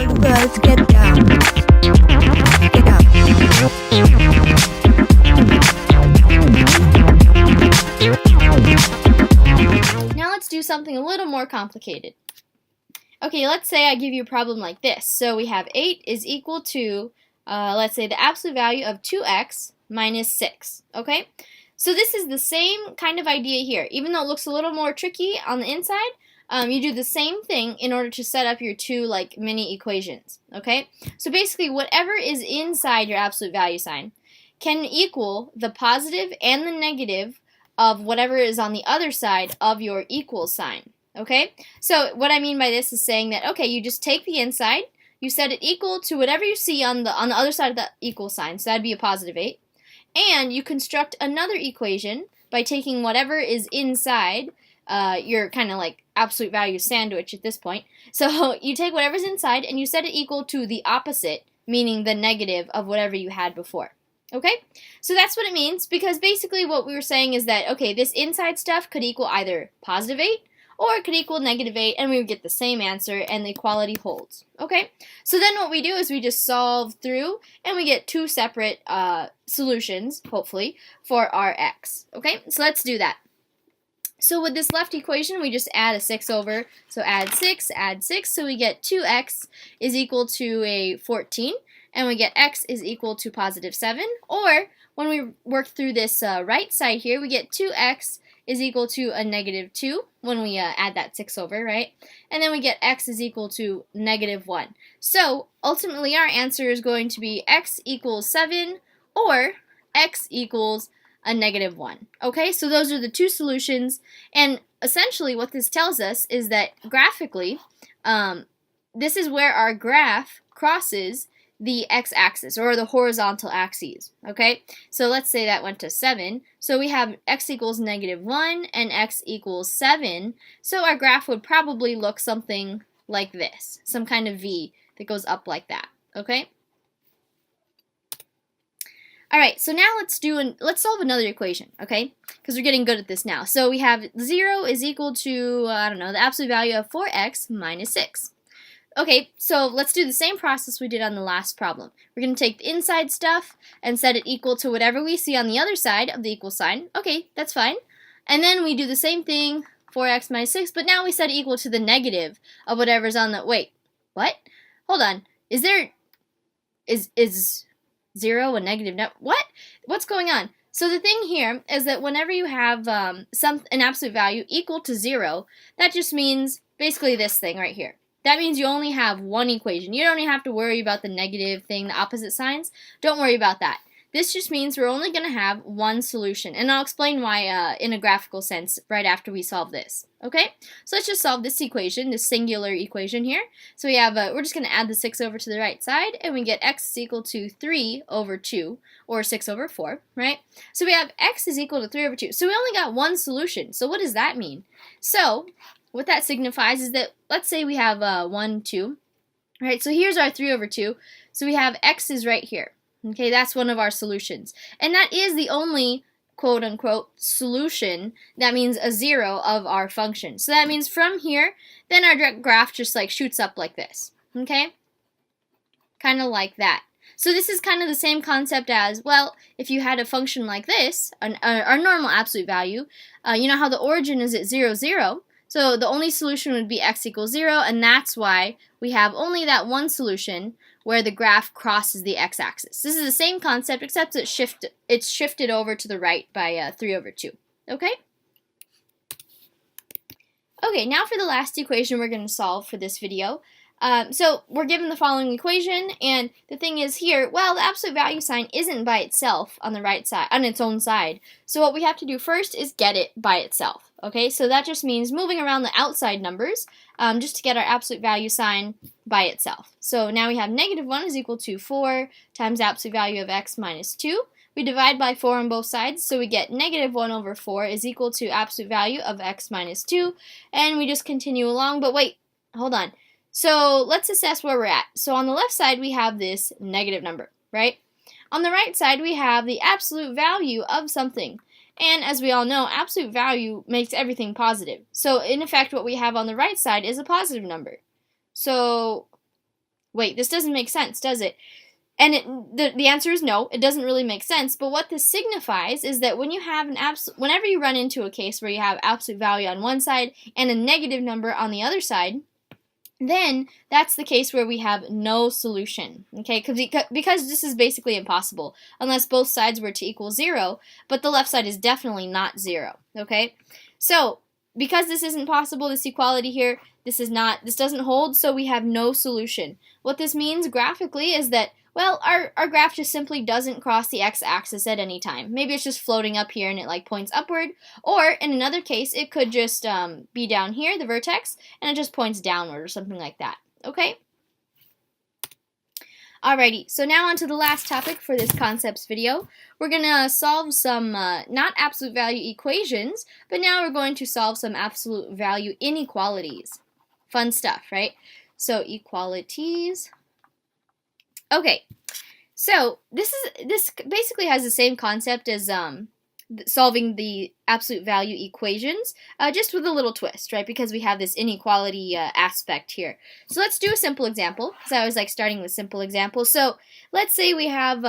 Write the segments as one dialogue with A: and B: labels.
A: Let's get down. Get down.
B: Now let's do something a little more complicated. Okay, let's say I give you a problem like this. So we have 8 is equal to, let's say, the absolute value of 2x minus 6. Okay? So this is the same kind of idea here. Even though it looks a little more tricky on the inside, you do the same thing in order to set up your two mini equations. Okay? So basically, whatever is inside your absolute value sign can equal the positive and the negative of whatever is on the other side of your equal sign. Okay? So what I mean by this is saying that, okay, you just take the inside, you set it equal to whatever you see on the other side of the equal sign, so that'd be a positive 8, and you construct another equation by taking whatever is inside your kind of like absolute value sandwich at this point. So you take whatever's inside and you set it equal to the opposite, meaning the negative of whatever you had before. Okay? So that's what it means, because basically what we were saying is that, okay, this inside stuff could equal either positive 8 or it could equal negative 8, and we would get the same answer, and the equality holds. Okay? So then what we do is we just solve through, and we get two separate solutions, hopefully, for our x. Okay? So let's do that. So with this left equation, we just add a 6 over. So add 6, so we get 2x is equal to a 14, and we get x is equal to positive 7. Or when we work through this right side here, we get 2x is equal to a negative 2 when we add that 6 over, right? And then we get x is equal to negative 1. So ultimately our answer is going to be x equals 7 or x equals a negative 1. Okay, so those are the two solutions, and essentially what this tells us is that graphically, this is where our graph crosses the x-axis, or the horizontal axes. Okay, so let's say that went to 7, so we have x equals negative 1 and x equals 7, so our graph would probably look something like this, some kind of V that goes up like that. Okay. Alright, so now let's solve another equation, okay? Because we're getting good at this now. So we have 0 is equal to, the absolute value of 4x minus 6. Okay, so let's do the same process we did on the last problem. We're going to take the inside stuff and set it equal to whatever we see on the other side of the equal sign. Okay, that's fine. And then we do the same thing, 4x minus 6, but now we set it equal to the negative of whatever's on the, wait, what? Hold on, is 0 a negative net? What? What's going on? So the thing here is that whenever you have an absolute value equal to 0, that just means basically this thing right here. That means you only have one equation. You don't even have to worry about the negative thing, the opposite signs. Don't worry about that. This just means we're only going to have one solution, and I'll explain why in a graphical sense right after we solve this. Okay? So let's just solve this equation, this singular equation here. So we have, we're just going to add the 6 over to the right side, and we get x is equal to 3 over 2, or 6 over 4, right? So we have x is equal to 3 over 2. So we only got one solution. So what does that mean? So what that signifies is that, let's say we have 1, 2, right? So here's our 3 over 2. So we have x is right here. Okay, that's one of our solutions. And that is the only quote-unquote solution that means a 0 of our function. So that means from here, then our graph just shoots up like this. Okay? Kind of like that. So this is kind of the same concept as, well, if you had a function like this, our normal absolute value, you know how the origin is at 0, 0. So the only solution would be x equals 0, and that's why we have only that one solution where the graph crosses the x-axis. This is the same concept, except it's shifted over to the right by 3 over 2. Okay? Okay, now for the last equation we're going to solve for this video. So we're given the following equation, and the thing is here, well, the absolute value sign isn't by itself on the right side, on its own side. So what we have to do first is get it by itself. Okay, so that just means moving around the outside numbers just to get our absolute value sign by itself. So now we have negative 1 is equal to 4 times the absolute value of x minus 2. We divide by 4 on both sides, so we get negative 1 over 4 is equal to absolute value of x minus 2. And we just continue along, but wait, hold on. So let's assess where we're at. So on the left side, we have this negative number, right? On the right side, we have the absolute value of something. And as we all know, absolute value makes everything positive. So in effect, what we have on the right side is a positive number. So Wait, this doesn't make sense, does it? And the answer is no, it doesn't really make sense. But what this signifies is that when you have whenever you run into a case where you have absolute value on one side and a negative number on the other side, then that's the case where we have no solution, okay? Because this is basically impossible unless both sides were to equal 0, but the left side is definitely not 0, okay? So because this isn't possible, this equality here, this doesn't hold, so we have no solution. What this means graphically is that, well, our graph just simply doesn't cross the x-axis at any time. Maybe it's just floating up here and it like points upward, or in another case, it could just be down here, the vertex, and it just points downward or something like that, okay? Alrighty, so now on to the last topic for this concepts video. We're going to solve some not absolute value equations, but now we're going to solve some absolute value inequalities. Fun stuff, right? So equalities. Okay, so this basically has the same concept as solving the absolute value equations, just with a little twist, right? Because we have this inequality aspect here. So let's do a simple example, because I always like starting with simple examples. So let's say we have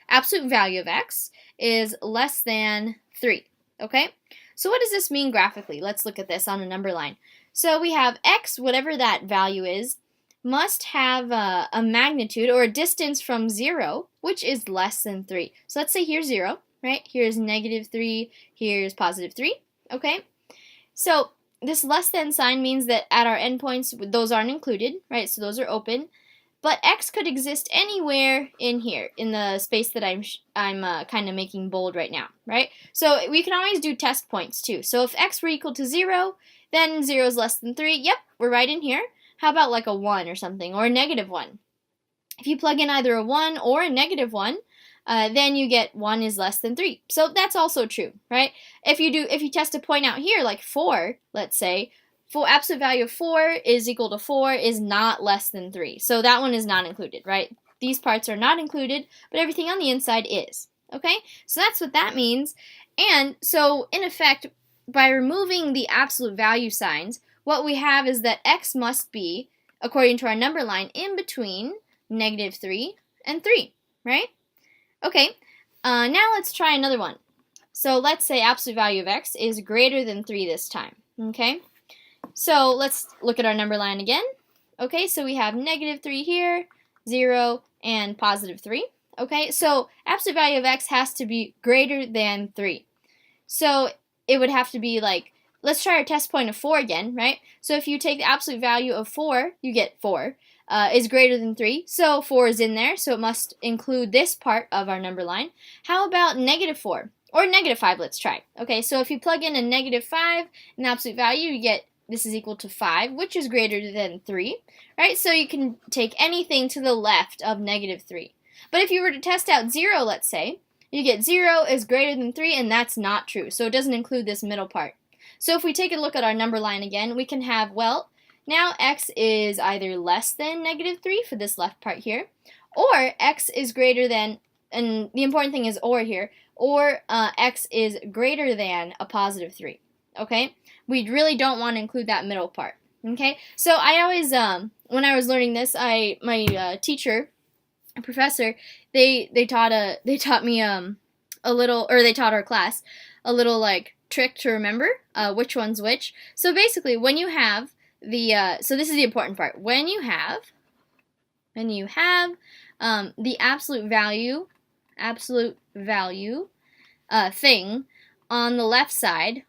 B: absolute value of x is less than 3, okay? So what does this mean graphically? Let's look at this on a number line. So we have x, whatever that value is, must have a magnitude or a distance from 0, which is less than 3. So let's say here's 0, right? Here's negative 3, here's positive 3, okay? So this less than sign means that at our endpoints, those aren't included, right? So those are open. But x could exist anywhere in here, in the space that I'm kind of making bold right now, right? So we can always do test points too. So if x were equal to 0, then 0 is less than 3. Yep, we're right in here. How about like a 1 or something, or a negative 1? If you plug in either a 1 or a negative 1, then you get 1 is less than 3. So that's also true, right? If you test a point out here, like 4, let's say, for absolute value of 4 is equal to 4 is not less than 3. So that one is not included, right? These parts are not included, but everything on the inside is, okay? So that's what that means. And so, in effect, by removing the absolute value signs, what we have is that x must be, according to our number line, in between negative 3 and 3, right? Okay, now let's try another one. So let's say absolute value of x is greater than 3 this time, okay? So let's look at our number line again. Okay, so we have negative 3 here, 0, and positive 3. Okay, so absolute value of x has to be greater than 3. So it would have to be like, let's try our test point of 4 again, right? So if you take the absolute value of 4, you get 4 is greater than 3. So 4 is in there, so it must include this part of our number line. How about negative 4? Or negative 5, let's try. Okay, so if you plug in a negative 5 in absolute value, you get this is equal to 5, which is greater than 3, right? So you can take anything to the left of negative 3. But if you were to test out 0, let's say, you get 0 is greater than 3, and that's not true. So it doesn't include this middle part. So if we take a look at our number line again, we can have, well, now x is either less than negative 3 for this left part here, or x is greater than, and the important thing is or here, or x is greater than a positive 3, okay? We really don't want to include that middle part, okay? So I always, when I was learning this, my teacher, professor, they taught me a little, or they taught our class a little like trick to remember which one's which. So basically, when you have the so this is the important part. When you have the absolute value thing on the left side,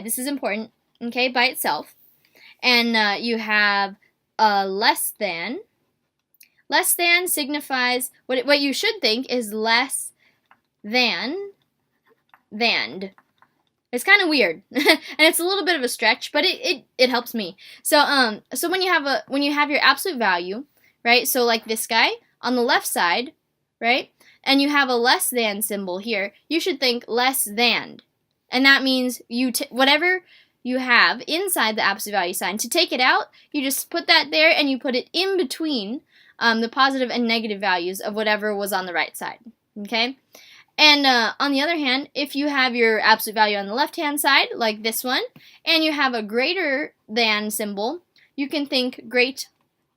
B: this is important, okay, by itself, and you have a less than. Less than signifies, what you should think is less than. It's kind of weird, and it's a little bit of a stretch, but it helps me. So so when you have your absolute value, right? So like this guy on the left side, right? And you have a less than symbol here, you should think less than, and that means whatever you have inside the absolute value sign, to take it out, you just put that there and you put it in between the positive and negative values of whatever was on the right side, okay? And on the other hand, if you have your absolute value on the left-hand side, like this one, and you have a greater than symbol, you can think great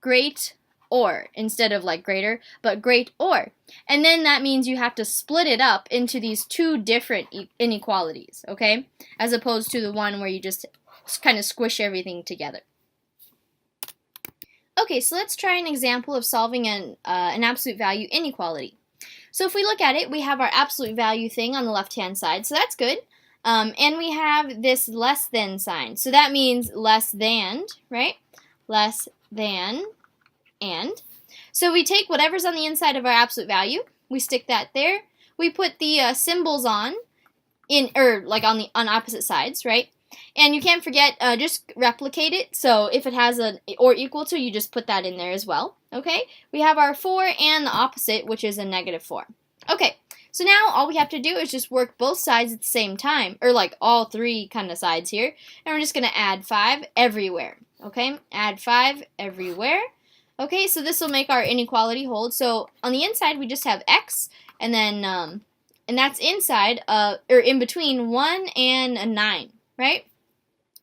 B: great or instead of like greater, but great or. And then that means you have to split it up into these two different inequalities, okay? As opposed to the one where you just kind of squish everything together. Okay, so let's try an example of solving an absolute value inequality. So if we look at it, we have our absolute value thing on the left-hand side, so that's good. And we have this less than sign. So that means less than, right? Less than, and. So we take whatever's on the inside of our absolute value, we stick that there. We put the symbols on, on opposite sides, right? And you can't forget, just replicate it. So if it has an or equal to, you just put that in there as well. Okay? We have our 4 and the opposite, which is a -4. Okay, so now all we have to do is just work both sides at the same time, or like all three kind of sides here. And we're just going to add 5 everywhere. Okay? Add 5 everywhere. Okay, so this will make our inequality hold. So on the inside, we just have x, and then, and that's inside, or in between 1 and a 9. Right?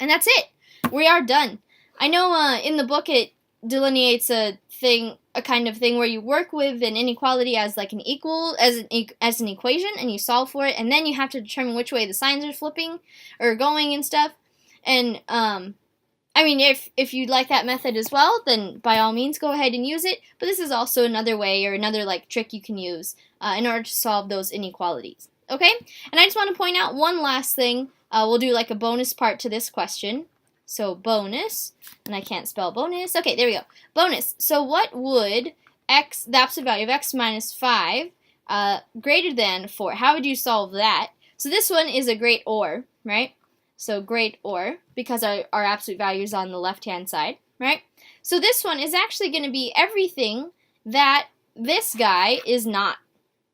B: And that's it. We are done. I know in the book it delineates a kind of thing where you work with an inequality as like an as an equation, and you solve for it, and then you have to determine which way the signs are flipping or going and stuff. And I mean, if you'd like that method as well, then by all means go ahead and use it. But this is also another way or another like trick you can use in order to solve those inequalities. Okay? And I just want to point out one last thing. We'll do like a bonus part to this question. So bonus, and I can't spell bonus. Okay, there we go. Bonus. So what would x, the absolute value of x minus 5, greater than 4? How would you solve that? So this one is a great or, right? So great or, because our absolute value is on the left-hand side, right? So this one is actually going to be everything that this guy is not,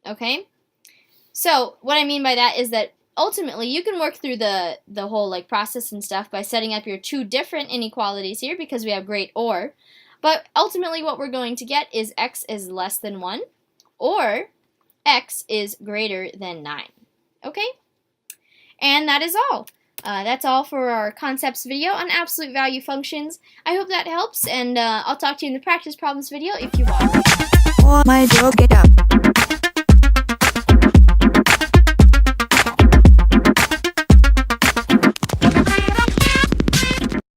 B: okay? So what I mean by that is that ultimately you can work through the whole like process and stuff by setting up your two different inequalities here because we have great or. But ultimately what we're going to get is x is less than 1 or x is greater than 9. Okay? And that is all. That's all for our concepts video on absolute value functions. I hope that helps, and I'll talk to you in the practice problems video if you want.
A: Oh my dog, get up.